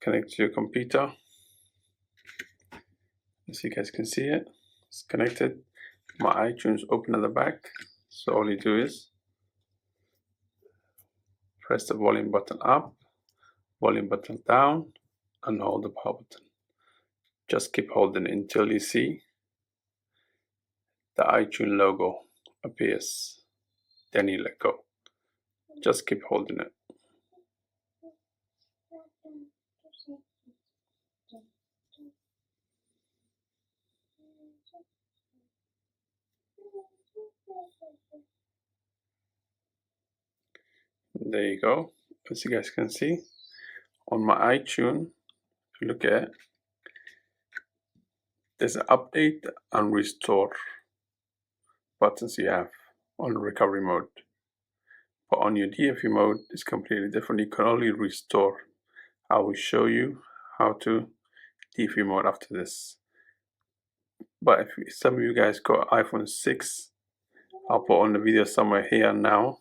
connect to your computer. As you guys can see it, it's connected. My iTunes open at the back, so all you do is press the volume button up, volume button down, and hold the power button. Just keep holding it until you see the iTunes logo appears. Then you let go. Just keep holding it. There you go. As you guys can see, on my iTunes, if you look at it, there's an update and restore buttons you have on recovery mode. But on your DFU mode, it's completely different. You can only restore. I will show you how to DFU mode after this. But if some of you guys got iPhone 6, I'll put on the video somewhere here now.